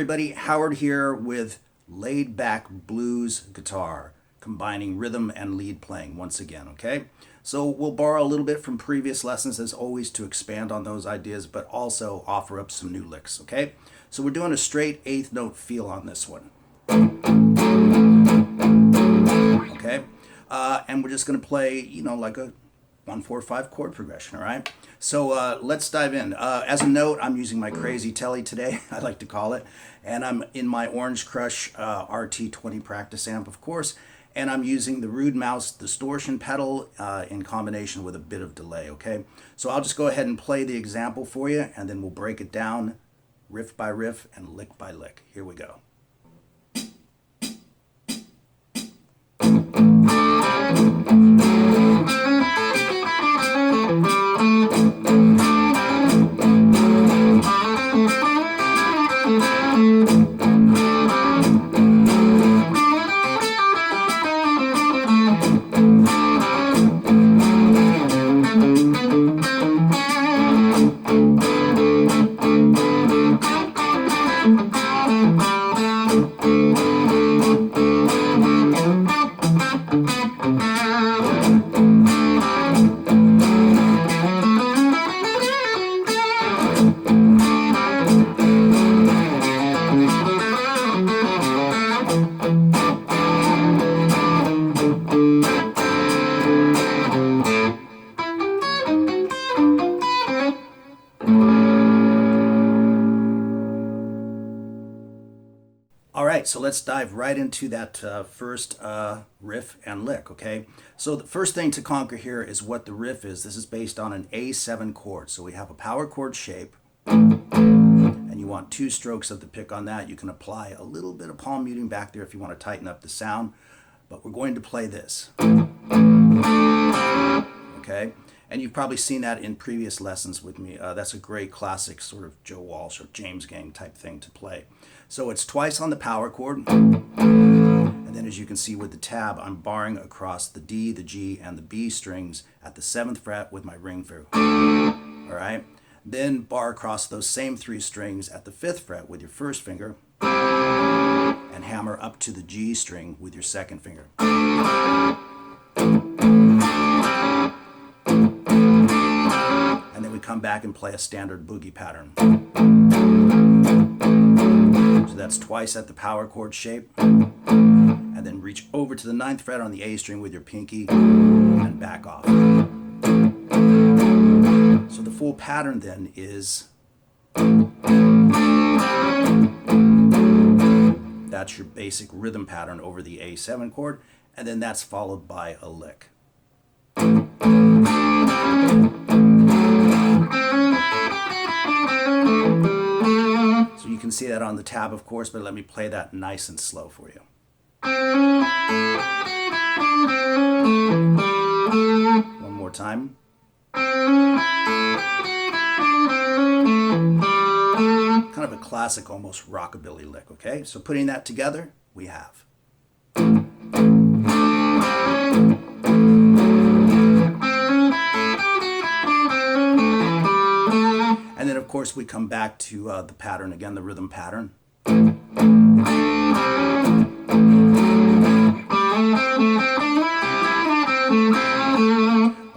everybody, Howard here with laid back blues guitar, combining rhythm and lead playing once again, okay? So we'll borrow a little bit from previous lessons as always to expand on those ideas, but also offer up some new licks, okay? So we're doing a straight eighth note feel on this one. Okay? And we're just gonna play, like a 1-4-5 chord progression, all right? So let's dive in. As a note, I'm using my crazy telly today, I like to call it, and I'm in my Orange Crush RT20 practice amp, of course, and I'm using the Rude Mouse distortion pedal in combination with a bit of delay, okay? So I'll just go ahead and play the example for you, and then we'll break it down riff by riff and lick by lick. Here we go. All right, so let's dive right into that first riff and lick, okay? So the first thing to conquer here is what the riff is. This is based on an A7 chord. So we have a power chord shape, and you want 2 strokes of the pick on that. You can apply a little bit of palm muting back there if you want to tighten up the sound, but we're going to play this, okay? And you've probably seen that in previous lessons with me. That's a great classic sort of Joe Walsh or James Gang type thing to play. So it's twice on the power chord. And then as you can see with the tab, I'm barring across the D, the G, and the B strings at the 7th fret with my ring finger. All right? Then bar across those same 3 strings at the 5th fret with your 1st finger. And hammer up to the G string with your 2nd finger. Come back and play a standard boogie pattern. So that's twice at the power chord shape, and then reach over to the 9th fret on the A string with your pinky and back off. So the full pattern then is, that's your basic rhythm pattern over the A7 chord, and then that's followed by a lick. So you can see that on the tab, of course, but let me play that nice and slow for you. One more time. Kind of a classic, almost rockabilly lick, okay? So putting that together, we have. And then, of course, we come back to the pattern again, the rhythm pattern.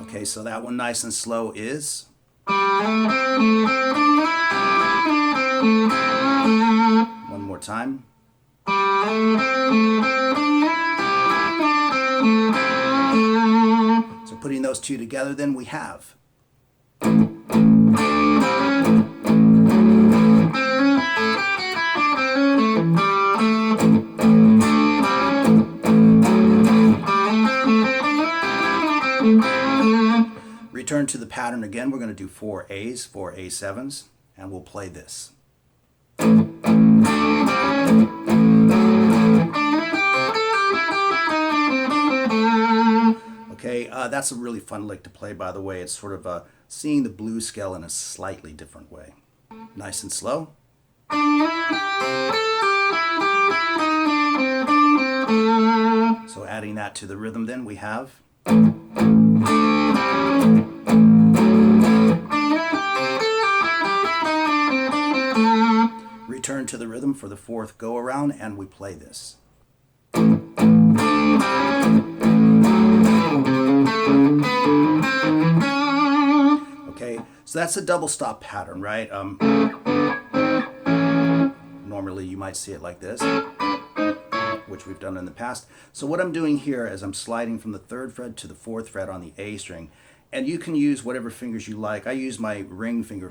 Okay, so that one nice and slow is. One more time. So putting those 2 together, then we have. Return to the pattern again. We're going to do 4 A's, 4 A7s, and we'll play this. Okay, that's a really fun lick to play, by the way. It's sort of seeing the blues scale in a slightly different way. Nice and slow. So adding that to the rhythm, then we have. return to the rhythm for the fourth go around and we play this. Okay, so that's a double stop pattern, right? Normally you might see it like this, which we've done in the past. So what I'm doing here is I'm sliding from the 3rd fret to the 4th fret on the A string, and you can use whatever fingers you like. I use my ring finger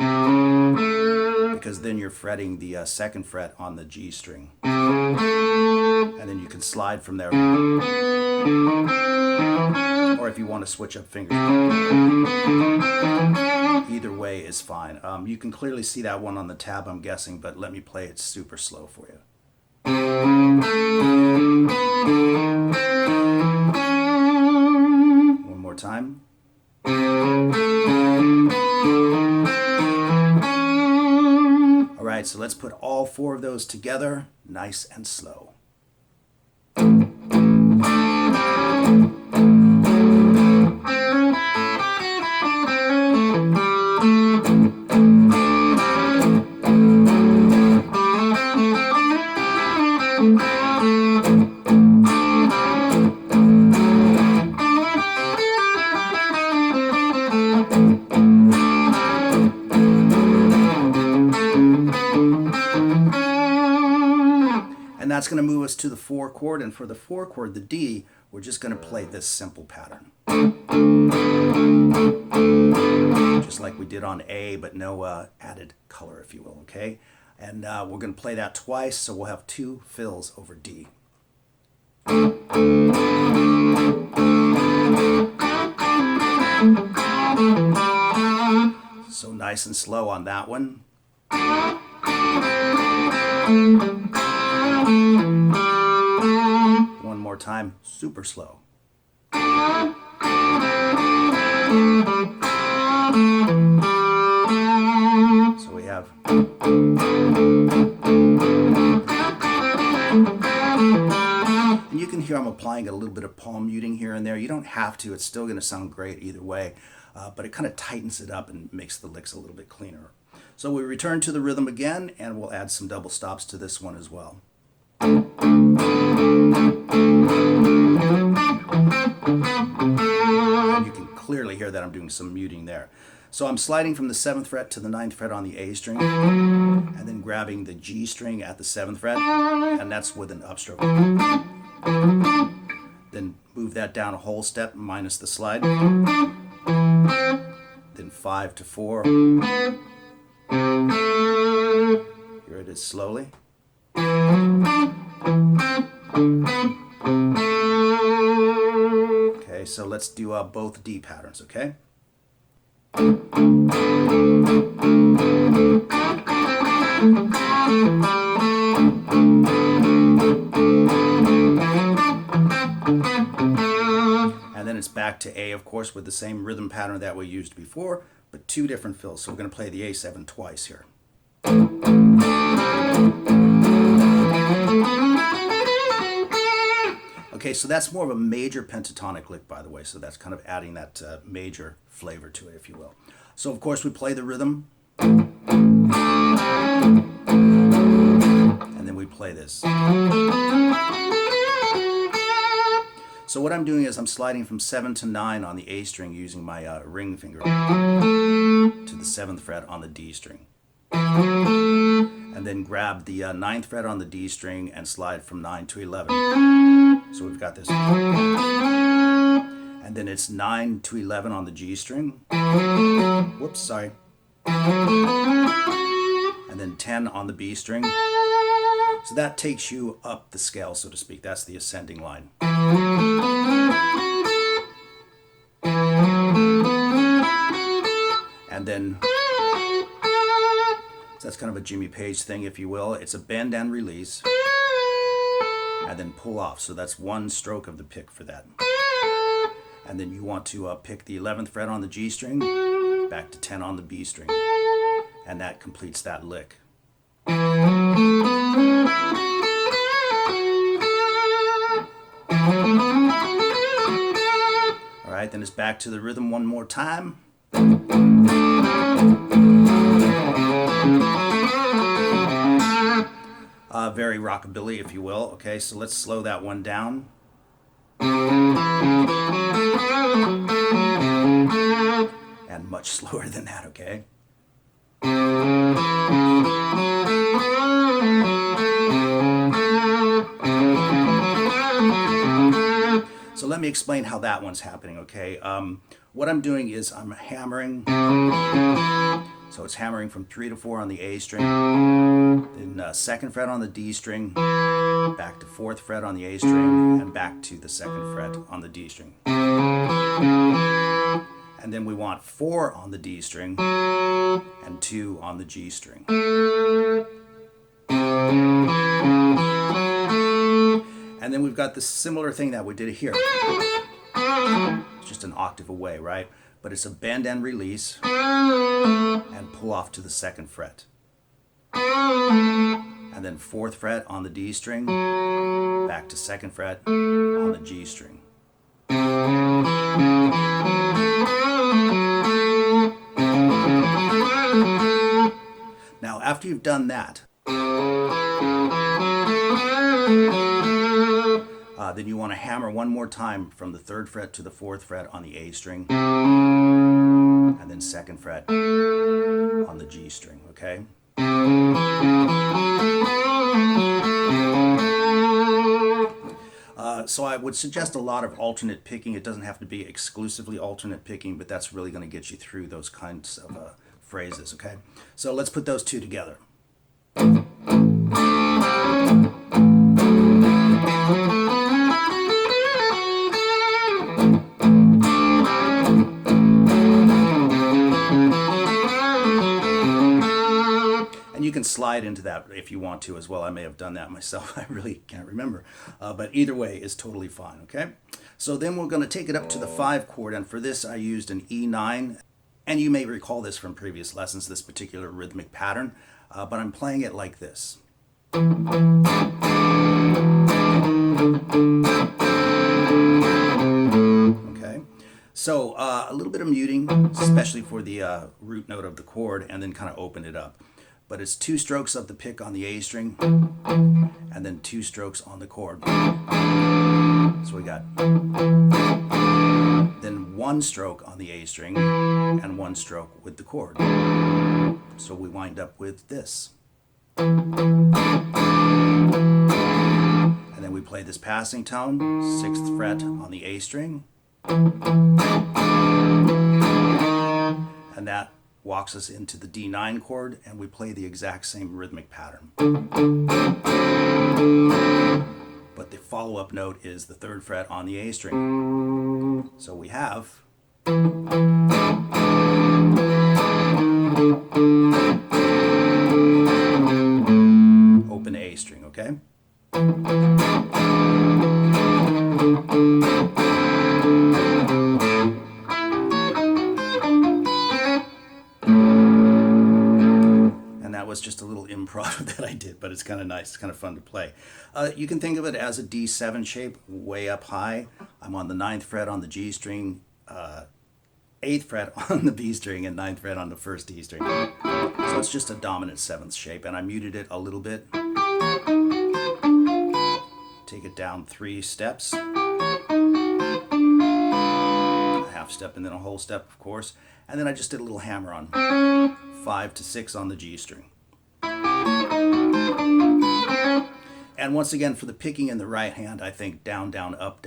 because then you're fretting the 2nd fret on the G string, and then you can slide from there, or if you want to switch up fingers, either way is fine. You can clearly see that one on the tab, I'm guessing, but let me play it super slow for you. One more time. All right, so let's put all 4 of those together, nice and slow. And that's going to move us to the 4 chord, and for the 4 chord, the D, we're just going to play this simple pattern. Just like we did on A, but no added color, if you will, okay? And we're going to play that twice, so we'll have 2 fills over D. So nice and slow on that one. One more time, super slow. So we have. And you can hear I'm applying a little bit of palm muting here and there. You don't have to, it's still going to sound great either way, but it kind of tightens it up and makes the licks a little bit cleaner. So we return to the rhythm again, and we'll add some double stops to this one as well. And you can clearly hear that I'm doing some muting there. So I'm sliding from the 7th fret to the 9th fret on the A string, and then grabbing the G string at the 7th fret, and that's with an upstroke. Then move that down a whole step minus the slide. Then 5 to 4. Here it is slowly. Okay, so let's do both D patterns, okay? And then it's back to A, of course, with the same rhythm pattern that we used before, but 2 different fills. So we're going to play the A7 twice here. Okay, so that's more of a major pentatonic lick, by the way, so that's kind of adding that major flavor to it, if you will. So, of course, we play the rhythm, and then we play this. So what I'm doing is I'm sliding from 7 to 9 on the A string using my ring finger to the 7th fret on the D string. And then grab the 9th fret on the D string and slide from 9 to 11. So we've got this. And then it's 9 to 11 on the G string. Whoops, sorry. And then 10 on the B string. So that takes you up the scale, so to speak. That's the ascending line. And then, so that's kind of a Jimmy Page thing, if you will. It's a bend and release, and then pull off. So that's 1 stroke of the pick for that. And then you want to pick the 11th fret on the G string, back to 10 on the B string. And that completes that lick. All right, then it's back to the rhythm one more time. very rockabilly, if you will. Okay, so let's slow that one down. And much slower than that, okay? So let me explain how that one's happening, okay? What I'm doing is I'm hammering. So it's hammering from 3 to 4 on the A string, then 2nd fret on the D string, back to 4th fret on the A string, and back to the 2nd fret on the D string. And then we want 4 on the D string and 2 on the G string. And then we've got this similar thing that we did here. It's just an octave away, right? But it's a bend and release and pull off to the 2nd fret. And then 4th fret on the D string, back to 2nd fret on the G string. Now, after you've done that, then you want to hammer one more time from the 3rd fret to the 4th fret on the A string, and then 2nd fret on the G string, okay? So I would suggest a lot of alternate picking. It doesn't have to be exclusively alternate picking, but that's really going to get you through those kinds of phrases, okay? So let's put those two together. You can slide into that if you want to as well. I may have done that myself. I really can't remember. But either way is totally fine, okay? So then we're going to take it up to the 5 chord, and for this I used an E9. And you may recall this from previous lessons, this particular rhythmic pattern, but I'm playing it like this. Okay? So a little bit of muting, especially for the root note of the chord, and then kind of open it up. But it's 2 strokes of the pick on the A string, and then 2 strokes on the chord. So we got then 1 stroke on the A string, and 1 stroke with the chord. So we wind up with this. And then we play this passing tone, 6th fret on the A string. And that walks us into the D9 chord, and we play the exact same rhythmic pattern. But the follow-up note is the 3rd fret on the A string. So we have open A string, okay? Was just a little improv that I did, but it's kind of nice. It's kind of fun to play. You can think of it as a D7 shape, way up high. I'm on the 9th fret on the G string, 8th fret on the B string, and 9th fret on the 1st D string. So it's just a dominant 7th shape, and I muted it a little bit. Take it down 3 steps. A half step and then a whole step, of course. And then I just did a little hammer on 5 to 6 on the G string. And once again, for the picking in the right hand, I think down, down, up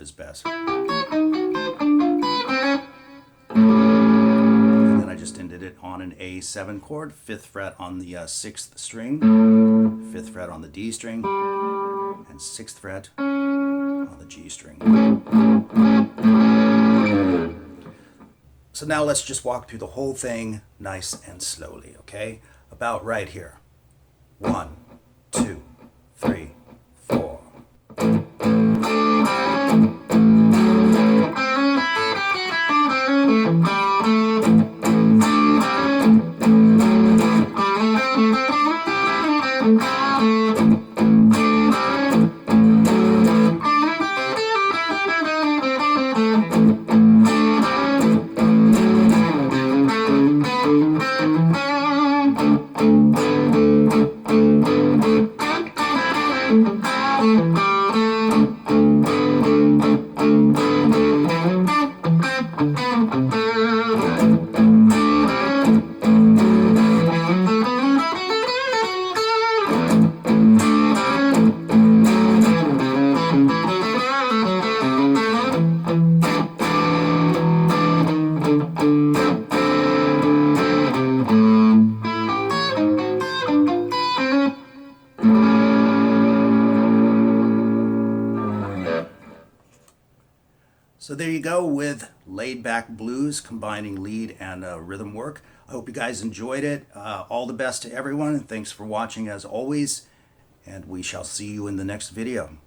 is best. And then I just ended it on an A7 chord, 5th fret on the 6th string, 5th fret on the D string, and 6th fret on the G string. So now let's just walk through the whole thing nice and slowly, okay? About right here. 1, 2, 3, 4. So there you go with Laid Back Blues, combining lead and rhythm work. I hope you guys enjoyed it. All the best to everyone, and thanks for watching as always, and we shall see you in the next video.